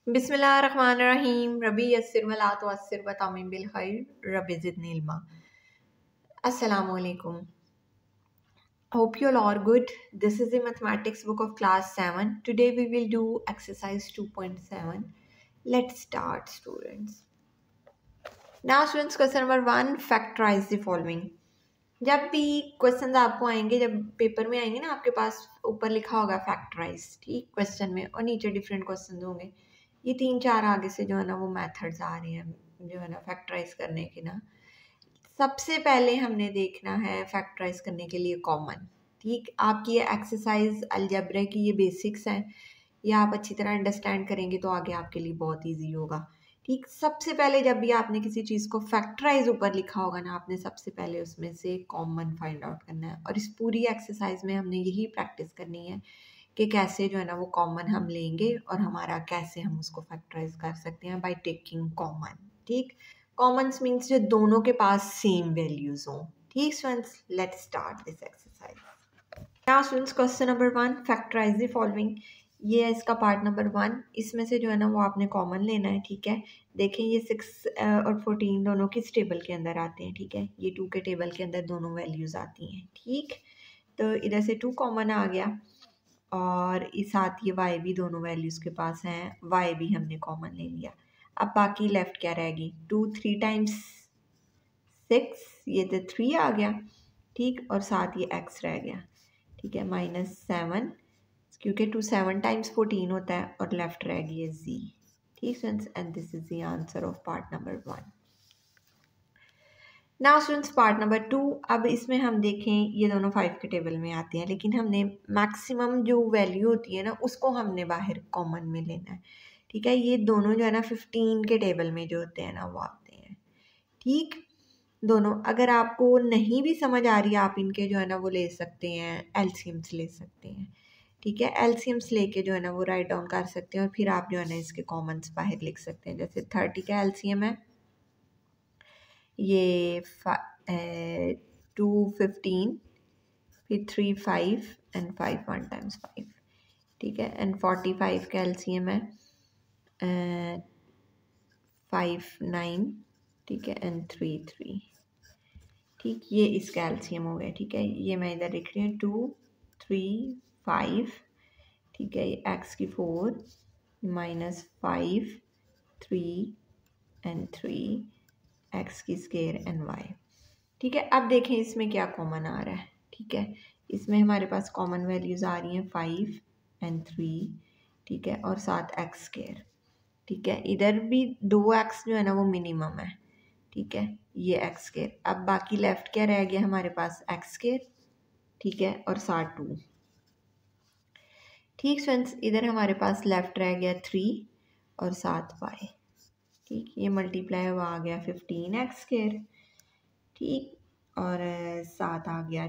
बिस्मिल्लाहिर्रहमानिर्रहीम रबी यस्सिर वला तुअस्सिर व तमीम बिल खैर रबी ज़िदनी इल्मा। Assalamu alaikum. Hope you all are good. This is the mathematics book of class 7. Today we will do exercise 2.7. Let's start, students. Now students, question number 1, factorize the following. जब भी question आपको आएंगे, जब paper में आएंगे ना, आपके पास ऊपर लिखा होगा फैक्टराइज, ठीक, क्वेश्चन में, और नीचे डिफरेंट क्वेश्चन होंगे। ये 3-4 आगे से जो है ना वो मेथड्स आ रहे हैं जो है ना फैक्टराइज करने के ना। सबसे पहले हमने देखना है फैक्टराइज करने के लिए कॉमन, ठीक। आपकी ये एक्सरसाइज अलजेब्रा की ये बेसिक्स हैं, ये आप अच्छी तरह अंडरस्टैंड करेंगे तो आगे आपके लिए बहुत ईजी होगा, ठीक। सबसे पहले जब भी आपने किसी चीज़ को फैक्टराइज ऊपर लिखा होगा ना, आपने सबसे पहले उसमें से कॉमन फाइंड आउट करना है। और इस पूरी एक्सरसाइज में हमने यही प्रैक्टिस करनी है कि कैसे जो है ना वो कॉमन हम लेंगे और हमारा कैसे हम उसको फैक्टराइज कर सकते हैं बाय टेकिंग कॉमन, ठीक। कॉमन्स मीन्स जो दोनों के पास सेम वैल्यूज हों, ठीक। Students, let's start this exercise. Now students, question number 1, factorise the following. ये है इसका पार्ट नंबर 1। इसमें से जो है ना वो आपने कॉमन लेना है, ठीक है। देखें, ये 6 और 14 दोनों किस टेबल के अंदर आते हैं, ठीक है। ये 2 के टेबल के अंदर दोनों वैल्यूज आती हैं, ठीक। तो इधर से 2 कॉमन आ गया और इस साथ ये y भी दोनों वैल्यूज़ के पास हैं, y भी हमने कॉमन ले लिया। अब बाकी लेफ्ट क्या रहेगी, 2 3 टाइम्स 6, ये तो 3 आ गया, ठीक। और साथ ये x रह गया, ठीक है, -7, क्योंकि 2 7 टाइम्स 14 होता है, और लेफ्ट रह गई है z, ठीक friends. And this is the answer of part number 1। Now students, part number 2। अब इसमें हम देखें, ये दोनों 5 के टेबल में आते हैं, लेकिन हमने मैक्सिमम जो वैल्यू होती है ना उसको हमने बाहर कॉमन में लेना है, ठीक है। ये दोनों जो है ना 15 के टेबल में जो होते हैं ना वो आते हैं, ठीक। दोनों, अगर आपको नहीं भी समझ आ रही है, आप इनके जो है ना वो ले सकते हैं, एलसीएम्स ले सकते हैं, ठीक है। एलसीएम्स लेके जो है ना वो राइट डाउन कर सकते हैं और फिर आप जो है ना इसके कॉमन्स बाहर लिख सकते हैं। जैसे 30 का एलसीएम है ये 2 15, फिर 3 5 एंड 5 1 टाइम्स 5, ठीक है। एंड 45 का एलसीएम है 5 9, ठीक है, एंड 3 3, ठीक। ये इसका एलसीएम हो गया, ठीक है। ये मैं इधर लिख रही हूँ 2 3 5, ठीक है। ये x की 4 -5 3 एंड 3, x की स्केयर एंड y, ठीक है। अब देखें इसमें क्या कॉमन आ रहा है, ठीक है। इसमें हमारे पास कॉमन वैल्यूज़ आ रही हैं 5 एंड 3, ठीक है, और साथ x स्केयर, ठीक है। इधर भी 2x जो है ना वो मिनिमम है, ठीक है, ये x स्केयर। अब बाकी लेफ्ट क्या रह गया हमारे पास, x स्केयर, ठीक है, और साथ 2, ठीक फ्रेंड्स। इधर हमारे पास लेफ्ट रह गया 3 और साथ y, ठीक। ये मल्टीप्लाई हुआ आ गया 15x स्केयर, ठीक, और साथ आ गया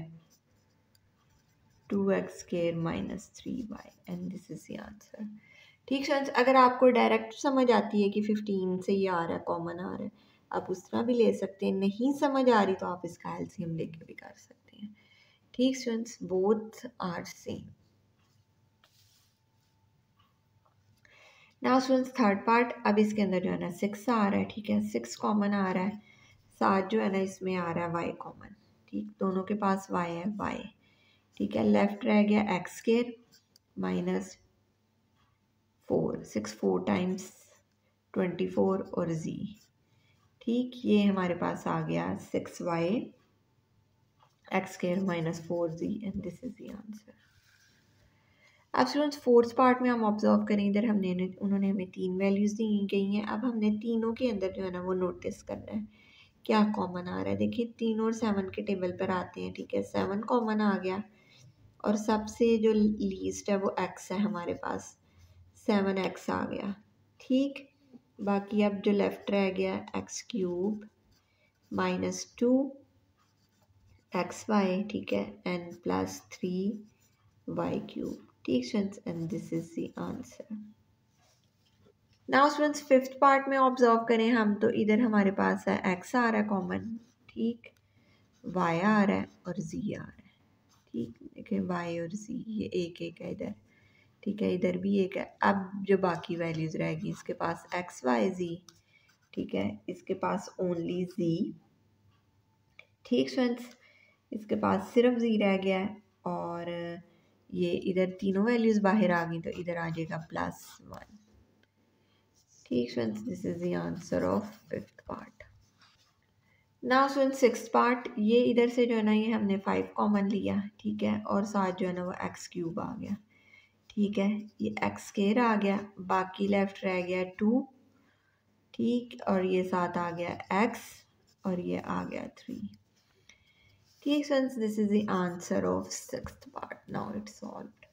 2x square -3y, and this is the answer, ठीक फ्रेंड्स। अगर आपको डायरेक्ट समझ आती है कि 15 से ये आ रहा है, कॉमन आ रहा है, आप उस तरह भी ले सकते हैं। नहीं समझ आ रही तो आप इसका एलसीएम लेके भी कर सकते हैं, ठीक students. Both are same. Now students, third part. अब इसके अंदर जो है ना 6 आ रहा है, ठीक है, 6 कॉमन आ रहा है, साथ जो है ना इसमें आ रहा है y कॉमन, ठीक। दोनों के पास y है, y, ठीक है। लेफ्ट रह गया x स्केयर -4, 6 4 टाइम्स 24 और z, ठीक। ये हमारे पास आ गया 6y x square -4z, and this is the answer. अब स्टूडेंट्स, फोर्थ पार्ट में हम ऑब्जर्व करें, इधर उन्होंने हमें 3 वैल्यूज़ दी गई हैं। अब हमने तीनों के अंदर जो है ना वो नोटिस करना है क्या कॉमन आ रहा है। देखिए, 3 और 7 के टेबल पर आते हैं, ठीक है। 7 कॉमन आ गया और सबसे जो लीस्ट है वो x है हमारे पास, 7x आ गया, ठीक। बाकी अब जो लेफ्ट रह गया x³ -2 xy, ठीक है, एंड +3y³, ठीक students, and this is the answer. Now students, fifth part में ऑब्जर्व करें हम, तो इधर हमारे पास है x आ रहा है कॉमन, ठीक, y आ रहा है और z आ रहा है, ठीक। देखिए y और z ये एक एक है इधर, ठीक है, इधर भी एक है। अब जो बाकी वैल्यूज़ रहेगी, इसके पास एक्स वाई जी, ठीक है, इसके पास ओनली जी, ठीक फ्रेंड्स, इसके पास सिर्फ जी रह गया है, और ये इधर तीनों वैल्यूज़ बाहर आ गई, तो इधर आ जाएगा +1। ठीक friends, this is the answer of 5th part. Now friends 6th part, ये इधर से जो है ना, ये हमने 5 कॉमन लिया, ठीक है, और साथ जो है ना वो x³ आ गया, ठीक है, ये x² आ गया, बाकी लेफ्ट रह गया 2, ठीक, और ये साथ आ गया x, और ये आ गया 3। ठीक friends, this is the answer of 6th part. Now it's solved.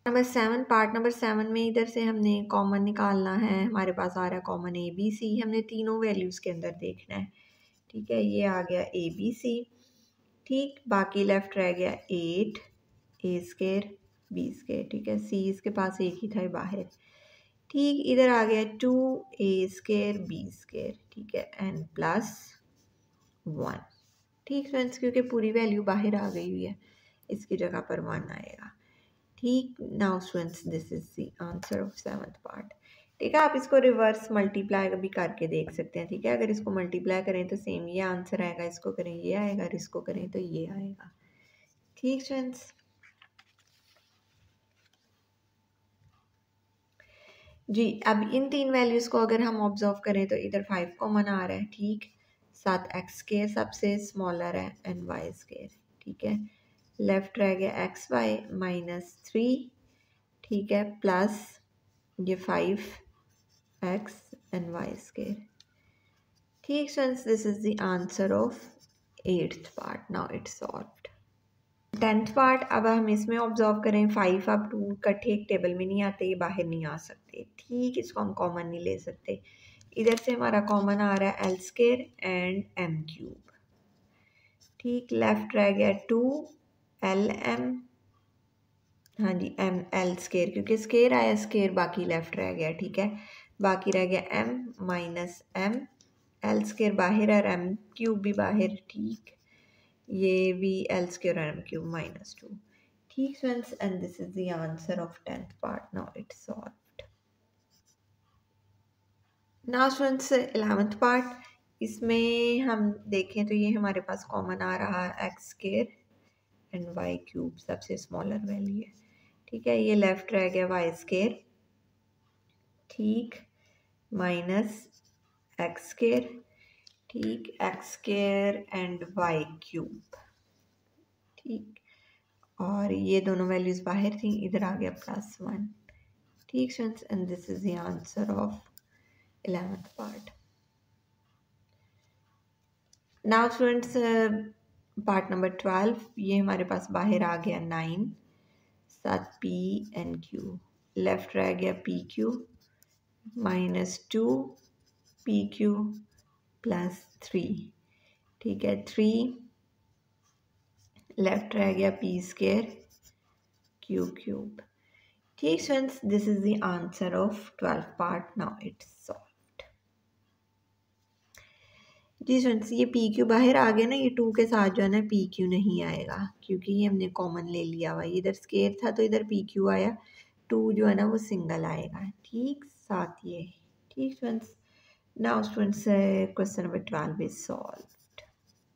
Number 7 part number 7 में इधर से हमने कॉमन निकालना है, हमारे पास आ रहा है कॉमन ए बी सी, हमने तीनों वैल्यूज़ के अंदर देखना है, ठीक है, ये आ गया ए बी सी, ठीक, बाकी लेफ्ट रह गया 8 a² b², ठीक है, सी इसके पास एक ही था बाहर, ठीक, इधर आ गया 2a² b², ठीक है, एंड +1। ठीक फ्रेंड्स, क्योंकि पूरी वैल्यू बाहर आ गई हुई है, इसकी जगह पर 1 आएगा। ठीक, now students this is the answer of 7th part. ठीक है, आप इसको रिवर्स मल्टीप्लाई भी करके देख सकते हैं, ठीक है, अगर इसको मल्टीप्लाई करें तो सेम ये आंसर आएगा, इसको करें ये आएगा, और इसको करें तो ये आएगा। ठीक स्टूडेंट्स, जी, अब इन तीन वैल्यूज़ को अगर हम ऑब्जर्व करें तो इधर 5 कॉमन आ रहा है, ठीक, साथ x² सबसे स्मॉलर है एंड y², ठीक है, लेफ्ट रह गया एक्स वाई -3, ठीक है, प्लस ये 5x and y²। ठीक friends, this is the answer of 8th part. Now it's solved. 10th part, अब हम इसमें ऑब्जर्व करें 5 अब 2 इकट्ठे एक टेबल में नहीं आते, ये बाहर नहीं आ सकते, ठीक, इसको हम कॉमन नहीं ले सकते। इधर से हमारा कॉमन आ रहा है l² एंड m³, ठीक, लेफ्ट रह गया 2lm, हाँ जी, l², क्योंकि स्केयर आया स्केयर, बाकी लेफ्ट रह गया, ठीक है, बाकी रह गया m -m, l² बाहर और m³ भी बाहर, ठीक, ये भी l² और m³ -2। ठीक friends, and this is the answer of 10th part. Now it's solved. Now friends 11th part, इसमें हम देखें तो ये हमारे पास कॉमन आ रहा है x² एंड y³ सबसे स्मॉलर वैल्यू है, ठीक है, ये लेफ्ट रह गया y², ठीक, -x², ठीक, x² एंड y³, ठीक, और ये दोनों वैल्यूज बाहर थी, इधर आ गया +1। ठीक friends, and this is the answer of 11th part. Now students part number 12, ये हमारे पास बाहर आ गया 9, साथ p एंड q, लेफ्ट रह गया pq -2 pq +3, ठीक है, 3, लेफ्ट रह गया p² q³। ठीक friends, this is the answer of 12th part. Now it's solved. जी फ्रेंड्स, ये pq बाहर आ गया ना, ये 2 के साथ जो है ना pq नहीं आएगा, क्योंकि ये हमने कॉमन ले लिया हुआ, इधर स्केयर था तो इधर pq आया, 2 जो है ना वो सिंगल आएगा, ठीक, साथ ये। ठीक friends, now students question number 12 is solved.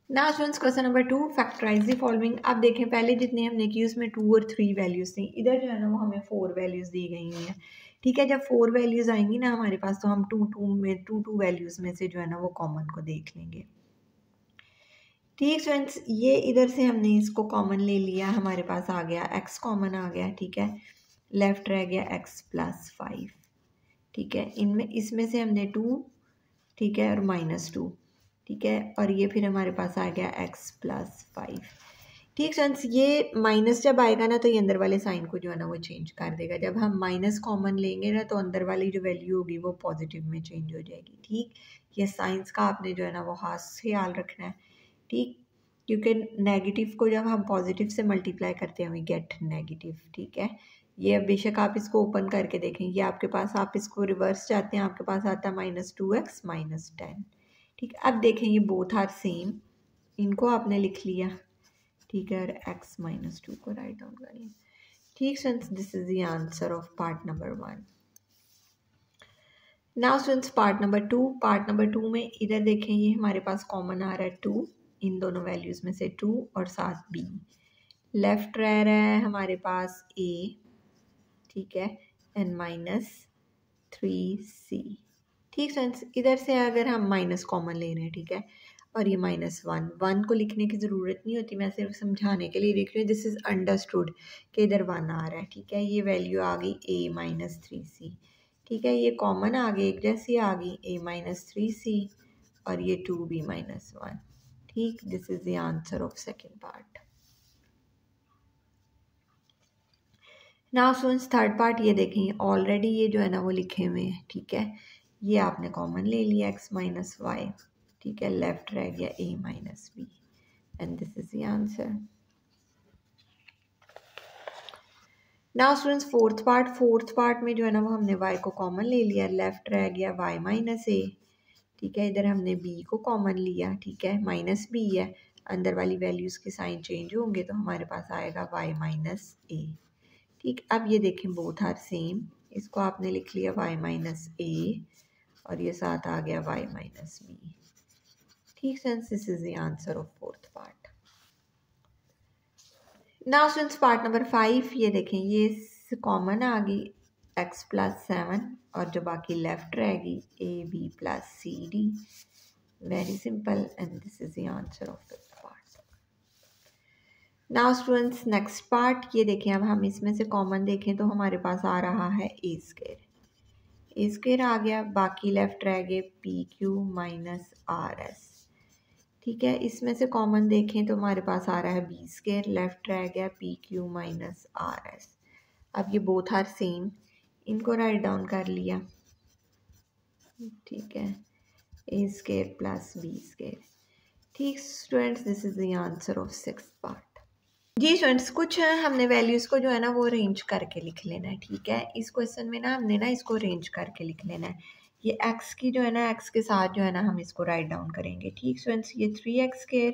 Now students question number 2, factorise the following. अब देखें, पहले जितने हमने की उसमें 2 और 3 वैल्यूज थी, इधर जो है ना वो हमें 4 वैल्यूज दी गई हुई हैं, ठीक है, जब 4 वैल्यूज आएंगी ना हमारे पास, तो हम 2 वैल्यूज में से जो है ना वो कॉमन को देख लेंगे। ठीक फ्रेंड्स, ये इधर से हमने इसको कॉमन ले लिया, हमारे पास आ गया x कॉमन आ गया, ठीक है, लेफ्ट रह गया x +5, ठीक है, इनमें इसमें से हमने 2, ठीक है, और -2, ठीक है, और ये फिर हमारे पास आ गया x +5। ठीक फ्रेंड्स, ये माइनस जब आएगा ना तो ये अंदर वाले साइन को जो है ना वो चेंज कर देगा, जब हम माइनस कॉमन लेंगे ना तो अंदर वाली जो वैल्यू होगी वो पॉजिटिव में चेंज हो जाएगी। ठीक, ये साइंस का आपने जो है ना वो खास ख्याल रखना है, ठीक, क्योंकि नेगेटिव को जब हम पॉजिटिव से मल्टीप्लाई करते हैं वी गेट नेगेटिव। ठीक है, ये बेशक आप इसको ओपन करके देखें, ये आपके पास, आप इसको रिवर्स चाहते हैं, आपके पास आता है -2x -10। ठीक, अब देखें ये बोथ आर सेम, इनको आपने लिख लिया, ठीक है, और x -2 को राइट डाउन करिए। ठीक students, this is the answer of part number 1। Now students part number two में इधर देखें, ये हमारे पास कॉमन आ रहा है 2, इन दोनों वैल्यूज़ में से 2 और साथ b। लेफ्ट रह रहा है हमारे पास a, ठीक है, एंड -3c। ठीक फ्रेंड्स, इधर से अगर हम माइनस कॉमन ले रहे हैं, ठीक है, और ये -1 को लिखने की ज़रूरत नहीं होती, मैं सिर्फ समझाने के लिए लिख रही हूँ। दिस इज़ अंडरस्टूड कि इधर 1 आ रहा है, ठीक है। ये वैल्यू आ गई a -3c, ठीक है। ये कॉमन आ गई, एक जैसी आ गई a -3c, और ये 2b -1, ठीक। This is the answer of second part. Now students third part, ये देखें ऑलरेडी ये जो है ना वो लिखे हुए हैं, ठीक है। ये आपने कॉमन ले लिया x - y, ठीक है। लेफ्ट रह गया a - b, and this is the answer. Now students fourth part में जो है ना वो हमने y को कॉमन ले लिया, लेफ्ट रह गया y - a, ठीक है। इधर हमने b को कॉमन लिया, ठीक है, -b है, अंदर वाली वैल्यूज़ के साइन चेंज होंगे तो हमारे पास आएगा y - a, ठीक। अब ये देखें बोथ आर सेम, इसको आपने लिख लिया y - a, और ये साथ आ गया y - b, ठीक friends. This is the answer of fourth part. Now students part number 5, ये देखें, ये कॉमन आ गई x + 7, और जो बाकी लेफ्ट रहेगी ab + cd, very simple, and this is the answer of fifth part. Now students next part, ये देखें, अब हम इसमें से कॉमन देखें तो हमारे पास आ रहा है a² आ गया, बाकी लेफ्ट रह गए pq - rs, ठीक है। इसमें से कॉमन देखें तो हमारे पास आ रहा है b², लेफ्ट रह गया pq - rs। अब ये बोथ आर सेम, इनको राइट डाउन कर लिया, ठीक है, a² + b², ठीक students. This is the answer of sixth part. जी स्टूडेंट्स, कुछ हमने वैल्यूज़ को जो है ना वो अरेंज करके लिख लेना है, ठीक है। इस क्वेश्चन में ना हमने ना इसको अरेंज करके लिख लेना है। ये x की जो है ना, x के साथ जो है ना हम इसको राइट डाउन करेंगे, ठीक स्टूडेंट्स। ये 3x²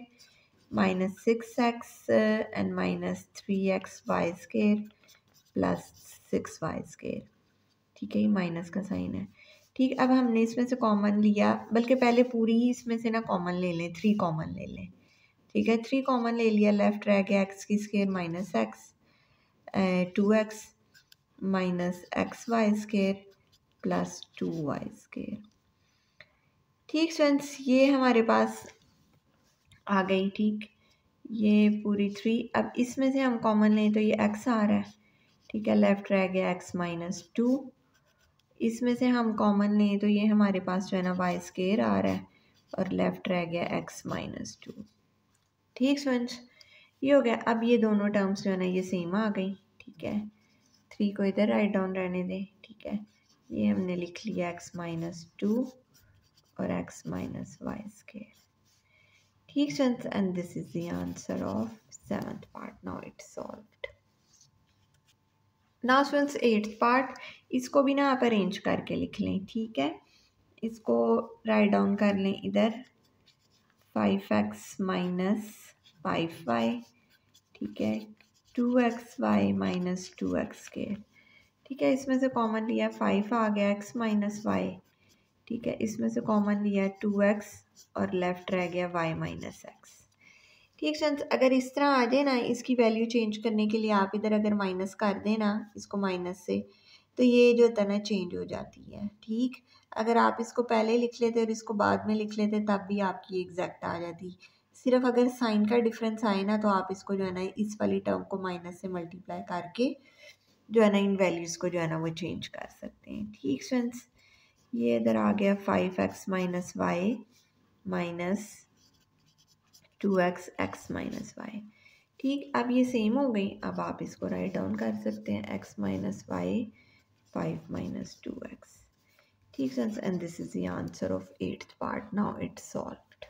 - 6x and -3xy² + 6y², ठीक है, ये माइनस का साइन है, ठीक। अब हमने इसमें से कॉमन लिया, बल्कि पहले पूरी ही इसमें से ना कॉमन ले लें, 3 कॉमन ले लें, ठीक है। 3 कॉमन ले लिया, लेफ्ट रह गया x² - x, 2x -xy² + 2y², ठीक फ्रेंड्स। ये हमारे पास आ गई, ठीक, ये पूरी 3। अब इसमें से हम कॉमन लें तो ये x आ रहा है, ठीक है, लेफ्ट रह गया x - 2। इसमें से हम कॉमन लें तो ये हमारे पास जो है ना y² आ रहा है, और लेफ्ट रह गया x - 2, ठीक फ्रेंड्स। ये हो गया। अब ये दोनों टर्म्स जो है ना ये सेम आ गई, ठीक है। 3 को इधर राइट डाउन रहने दें, ठीक है। ये हमने लिख लिया x - 2 और x - y², ठीक friends, and this is the answer of seventh part. Now it's solved. Now students eighth part, इसको भी ना आप अरेंज करके लिख लें, ठीक है। इसको राइट डाउन कर लें इधर, 5x - 5y, ठीक है, 2xy - 2x², ठीक है। इसमें से कॉमन लिया 5 आ गया, x - y, ठीक है। इसमें से कॉमन लिया 2x, और लेफ्ट रह गया y - x, ठीक फ्रेंड्स। अगर इस तरह आ जाए ना, इसकी वैल्यू चेंज करने के लिए आप इधर अगर माइनस कर देना इसको माइनस से, तो ये जो होता है ना चेंज हो जाती है, ठीक। अगर आप इसको पहले लिख लेते और इसको बाद में लिख लेते तब भी आपकी एग्जैक्ट आ जाती। सिर्फ अगर साइन का डिफरेंस आए ना तो आप इसको जो है ना इस वाली टर्म को माइनस से मल्टीप्लाई करके जो है ना इन वैल्यूज़ को जो है ना वो चेंज कर सकते हैं, ठीक फ्रेंड्स। ये इधर आ गया 5x - y - 2x x - y, ठीक। अब ये सेम हो गई, अब आप इसको राइट डाउन कर सकते हैं, x - y 5 - 2x, ठीक friends, and this is the answer of eighth part. Now it's solved.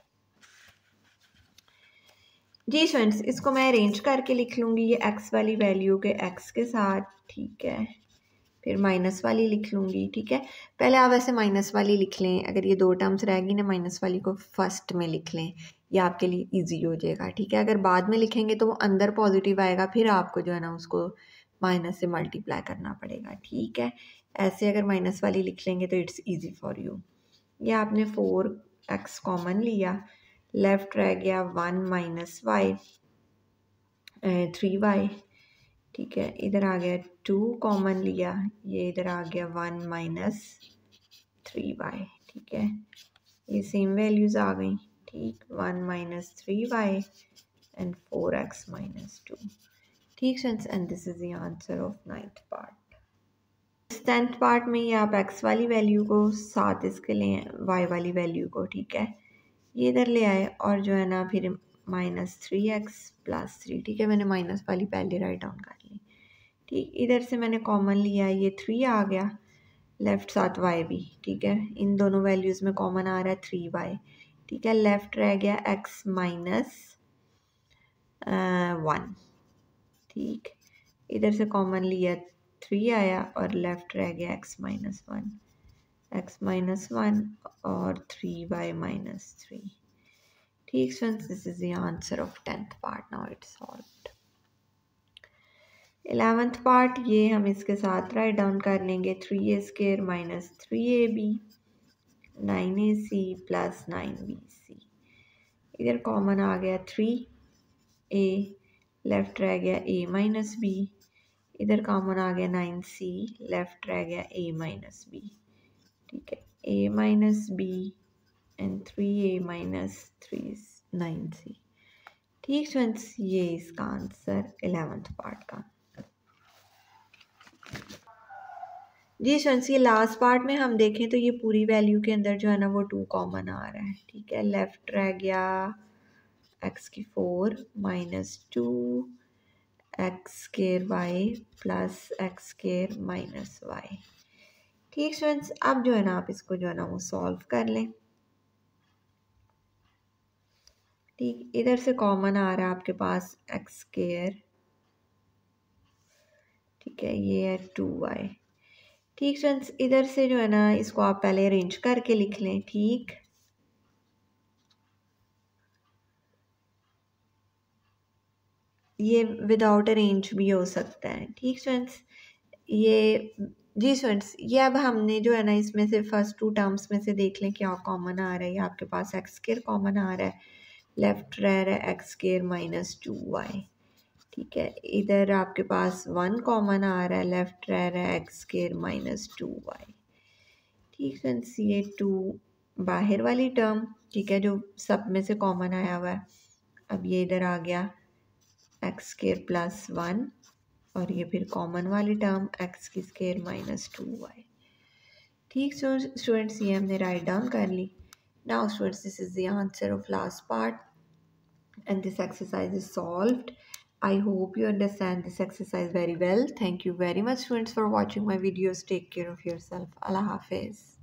जी फ्रेंड्स, इसको मैं अरेंज करके लिख लूँगी, ये x वाली वैल्यू के x के साथ, ठीक है, फिर माइनस वाली लिख लूँगी, ठीक है। पहले आप ऐसे माइनस वाली लिख लें, अगर ये 2 टर्म्स रहेगी ना माइनस वाली को फर्स्ट में लिख लें, ये आपके लिए इजी हो जाएगा, ठीक है। अगर बाद में लिखेंगे तो वो अंदर पॉजिटिव आएगा, फिर आपको जो है ना उसको माइनस से मल्टीप्लाई करना पड़ेगा, ठीक है। ऐसे अगर माइनस वाली लिख लेंगे तो इट्स इजी फॉर यू। ये आपने 4x कॉमन लिया, लेफ्ट रह गया 1 माइनस वाई 3y, ठीक है। इधर आ गया 2 कॉमन लिया, ये इधर आ गया 1 माइनस 3y, ठीक है। ये सेम वैल्यूज़ आ गई, ठीक। 1 minus 3y and 4x minus 2, ठीक friends. And this is the answer of 9th part. 10th part में ये आप x वाली वैल्यू को साथ इसके लिए y वाली वैल्यू को, ठीक है, ये इधर ले आए और जो है ना फिर माइनस 3x प्लस 3, ठीक है। मैंने माइनस वाली पहले राइट डाउन कर ली, ठीक। इधर से मैंने कॉमन लिया, ये 3 आ गया, लेफ़्ट साथ y भी, ठीक है। इन दोनों वैल्यूज़ में कॉमन आ रहा है 3y, ठीक है। लेफ़्ट रह गया x माइनस 1, ठीक। इधर से कॉमन लिया 3 आया और लेफ़्ट रह गया x माइनस 1 और 3y माइनस 3, ठीक friends. This is the answer of 10th part. Now it's solved. 11th part ये हम इसके साथ राइट डाउन कर लेंगे, 3a² minus 3ab 9ac plus 9bc। इधर कॉमन आ गया 3a, लेफ़्ट रह गया a माइनस b, इधर कॉमन आ गया 9c, लेफ़्ट रह गया a माइनस b, ठीक है। a minus b and 3a minus 9c, ठीक फ्रेंड्स। ये इसका आंसर 11th पार्ट का। जी फ्रेंड्स, ये लास्ट पार्ट में हम देखें तो ये पूरी वैल्यू के अंदर जो है ना वो 2 कॉमन आ रहा है, ठीक है। लेफ़्ट रह गया x² minus 2 x² y plus x² minus y, ठीक फ्रेंड्स। अब जो है ना आप इसको जो है ना वो सॉल्व कर लें, ठीक। इधर से कॉमन आ रहा है आपके पास x², ठीक है, ये है 2y, ठीक फ्रेंड्स। इधर से जो है ना इसको आप पहले अरेंज करके लिख लें, ठीक। ये विदाउट अरेंज भी हो सकता है, ठीक फ्रेंड्स। ये जी फ्रेंड्स, ये अब हमने जो है ना इसमें से फर्स्ट 2 टर्म्स में से देख लें क्या कॉमन आ रहा है। आपके पास x² कॉमन आ रहा है, लेफ्ट रह रहा है x² माइनस 2y, ठीक है। इधर आपके पास 1 कॉमन आ रहा है, लेफ्ट रह रहा है x² माइनस 2y, ठीक फ्रेंड्स। ये 2 बाहर वाली टर्म, ठीक है, जो सब में से कॉमन आया हुआ है। अब ये इधर आ गया x² प्लस 1 और ये फिर कॉमन वाली टर्म x² माइनस 2y, ठीक। सो स्टूडेंट्स, ये हमने राइट डाउन कर ली। Now students, this is the answer of last part and this exercise is solved. I hope you understand this exercise very well. Thank you very much students for watching my videos. Take care of yourself. Allah Hafiz.